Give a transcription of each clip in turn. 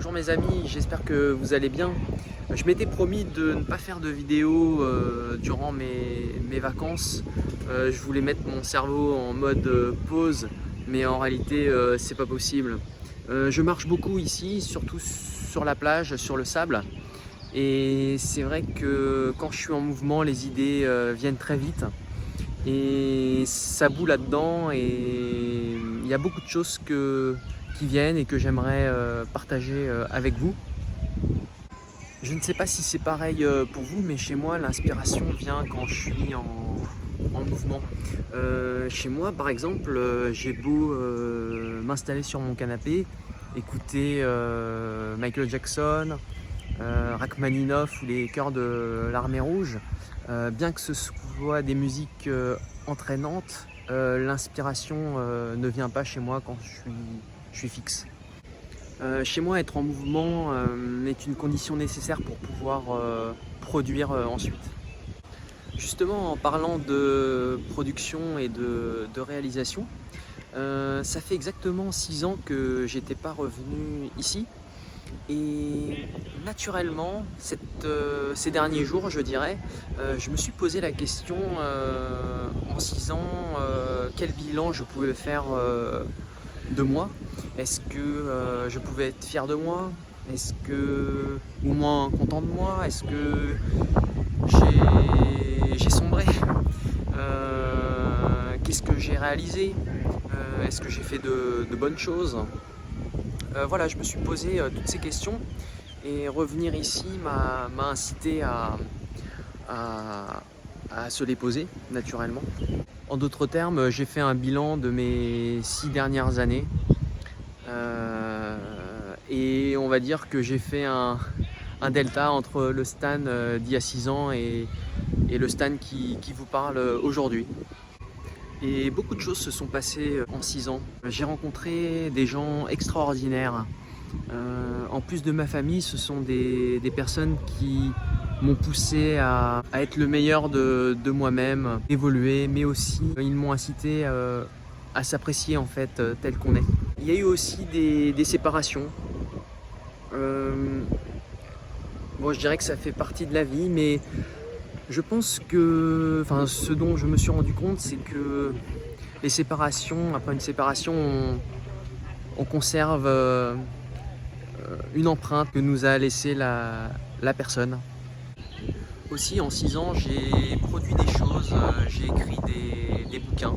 Bonjour mes amis, j'espère que vous allez bien. Je m'étais promis de ne pas faire de vidéo durant mes vacances. Je voulais mettre mon cerveau en mode pause, mais en réalité c'est pas possible. Je marche beaucoup ici, surtout sur la plage, sur le sable. Et c'est vrai que quand je suis en mouvement, les idées viennent très vite. Et ça bout là-dedans et il y a beaucoup de choses qui viennent et que j'aimerais partager avec vous. Je ne sais pas si c'est pareil pour vous, mais chez moi, l'inspiration vient quand je suis en mouvement. Chez moi, par exemple, j'ai beau m'installer sur mon canapé, écouter Michael Jackson, Rachmaninoff ou les chœurs de l'Armée Rouge, bien que ce soit des musiques entraînantes, l'inspiration ne vient pas chez moi quand je suis fixe. Chez moi, être en mouvement est une condition nécessaire pour pouvoir produire ensuite. Justement, en parlant de production et de réalisation, ça fait exactement 6 ans que j'étais pas revenu ici. Et naturellement, ces derniers jours, je dirais, je me suis posé la question en 6 ans, quel bilan je pouvais faire de moi. Est-ce que je pouvais être fier de moi? Est-ce que, ou moins content de moi? Est-ce que j'ai sombré? Qu'est-ce que j'ai réalisé? Est-ce que j'ai fait de bonnes choses? Voilà, je me suis posé toutes ces questions et revenir ici m'a incité à se les poser naturellement. En d'autres termes, j'ai fait un bilan de mes 6 dernières années et on va dire que j'ai fait un delta entre le Stan d'il y a 6 ans et le Stan qui vous parle aujourd'hui. Et beaucoup de choses se sont passées en 6 ans. J'ai rencontré des gens extraordinaires. En plus de ma famille, ce sont des personnes qui m'ont poussé à être le meilleur de moi-même, évoluer, mais aussi ils m'ont incité à s'apprécier en fait tel qu'on est. Il y a eu aussi des séparations. Bon, je dirais que ça fait partie de la vie, mais je pense que, ce dont je me suis rendu compte, c'est que les séparations, après une séparation, on conserve une empreinte que nous a laissée la personne. Aussi, en 6 ans, j'ai produit des choses, j'ai écrit des bouquins.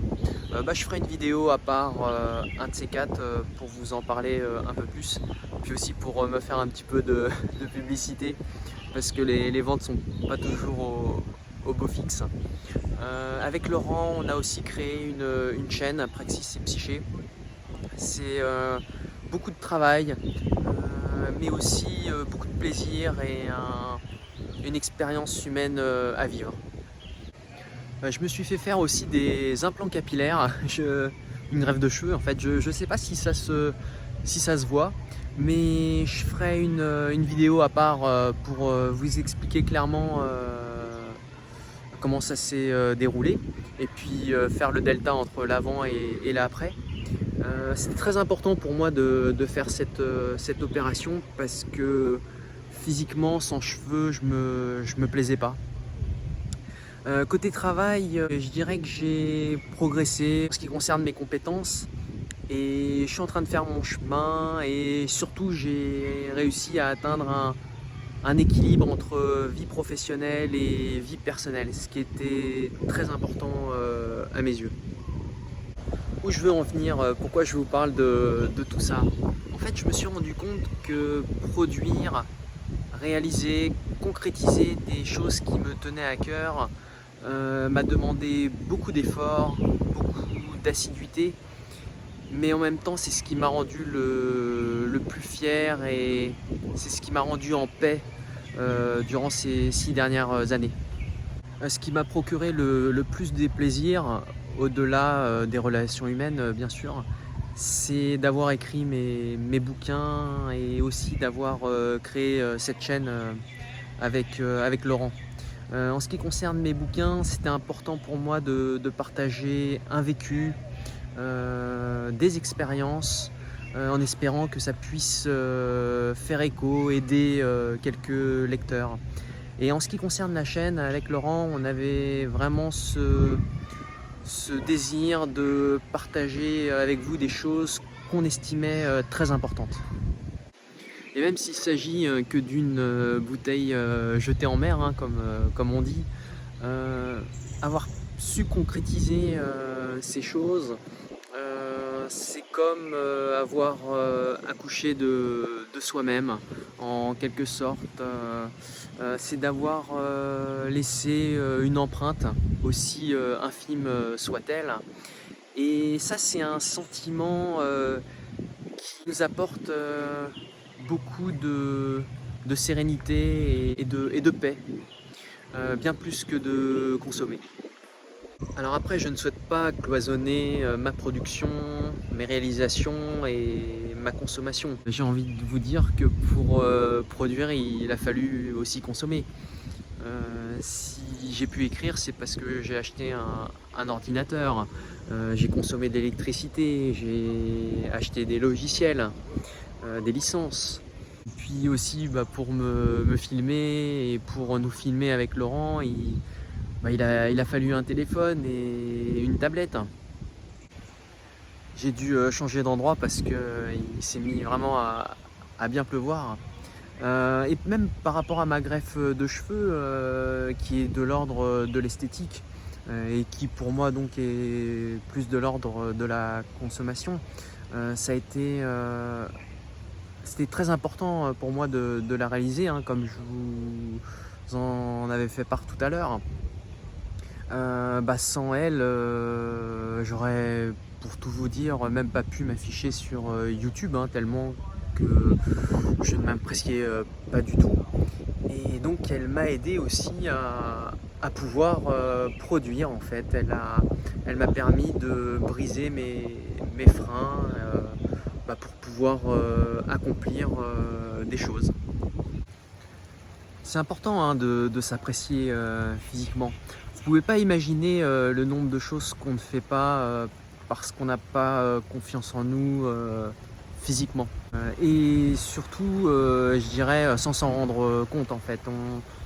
Je ferai une vidéo à part, un de ces quatre, pour vous en parler un peu plus. Puis aussi pour me faire un petit peu de publicité, parce que les ventes sont pas toujours au beau fixe. Avec Laurent, on a aussi créé une chaîne, Praxis et Psyché. C'est beaucoup de travail, mais aussi beaucoup de plaisir et une expérience humaine à vivre. Je me suis fait faire aussi des implants capillaires, une greffe de cheveux en fait. Je ne sais pas si ça se voit, mais je ferai une vidéo à part pour vous expliquer clairement comment ça s'est déroulé et puis faire le delta entre l'avant et l'après. C'était très important pour moi de faire cette opération parce que physiquement, sans cheveux, je me plaisais pas. Côté travail, je dirais que j'ai progressé en ce qui concerne mes compétences et je suis en train de faire mon chemin et surtout j'ai réussi à atteindre un équilibre entre vie professionnelle et vie personnelle, ce qui était très important à mes yeux. Où je veux en venir, pourquoi je vous parle de tout ça? En fait, je me suis rendu compte que produire, réaliser, concrétiser des choses qui me tenaient à cœur m'a demandé beaucoup d'efforts, beaucoup d'assiduité, mais en même temps c'est ce qui m'a rendu le plus fier et c'est ce qui m'a rendu en paix durant ces 6 dernières années. Ce qui m'a procuré le plus des plaisirs, au-delà des relations humaines bien sûr, c'est d'avoir écrit mes bouquins et aussi d'avoir créé cette chaîne avec Laurent. En ce qui concerne mes bouquins, c'était important pour moi de partager un vécu, des expériences, en espérant que ça puisse faire écho, aider quelques lecteurs. Et en ce qui concerne la chaîne, avec Laurent, on avait vraiment ce désir de partager avec vous des choses qu'on estimait très importantes. Et même s'il s'agit que d'une bouteille jetée en mer, hein, comme on dit, avoir su concrétiser ces choses, c'est comme avoir accouché de soi-même, en quelque sorte. C'est d'avoir laissé une empreinte, aussi infime soit-elle. Et ça, c'est un sentiment qui nous apporte beaucoup de sérénité et de paix, bien plus que de consommer. Alors après, je ne souhaite pas cloisonner ma production, mes réalisations et ma consommation. J'ai envie de vous dire que pour produire, il a fallu aussi consommer. Si j'ai pu écrire, c'est parce que j'ai acheté un ordinateur, j'ai consommé de l'électricité, j'ai acheté des logiciels, des licences. Puis aussi pour me filmer et pour nous filmer avec Laurent, il a fallu un téléphone et une tablette. J'ai dû changer d'endroit parce qu'il s'est mis vraiment à bien pleuvoir. Et même par rapport à ma greffe de cheveux, qui est de l'ordre de l'esthétique, et qui pour moi donc est plus de l'ordre de la consommation, ça a été... c'était très important pour moi de la réaliser, hein, comme je vous en avais fait part tout à l'heure. Sans elle, j'aurais, pour tout vous dire, même pas pu m'afficher sur YouTube, hein, tellement que je ne m'appréciais pas du tout. Et donc elle m'a aidé aussi à pouvoir produire en fait. Elle m'a permis de briser mes freins pour pouvoir accomplir des choses. C'est important, hein, de s'apprécier physiquement. Vous pouvez pas imaginer le nombre de choses qu'on ne fait pas parce qu'on n'a pas confiance en nous physiquement. Et surtout, je dirais, sans s'en rendre compte en fait.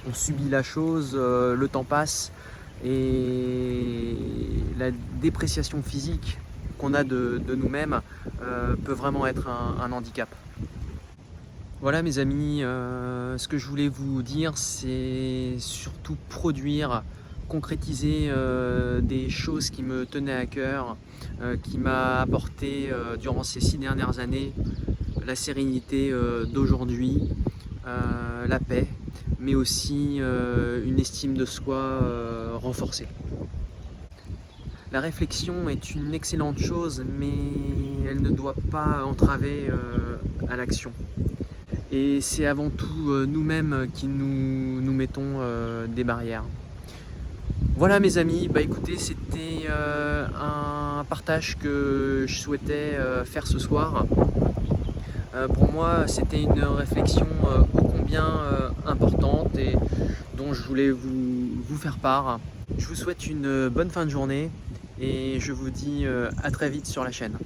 On subit la chose, le temps passe et la dépréciation physique qu'on a de nous-mêmes peut vraiment être un handicap. Voilà mes amis, ce que je voulais vous dire, c'est surtout produire, concrétiser des choses qui me tenaient à cœur, qui m'a apporté durant ces 6 dernières années la sérénité d'aujourd'hui, la paix, mais aussi une estime de soi renforcée. La réflexion est une excellente chose, mais elle ne doit pas entraver à l'action. Et c'est avant tout nous-mêmes qui nous mettons des barrières. Voilà mes amis, écoutez, c'était un partage que je souhaitais faire ce soir. Pour moi, c'était une réflexion ô combien importante et dont je voulais vous faire part. Je vous souhaite une bonne fin de journée et je vous dis à très vite sur la chaîne.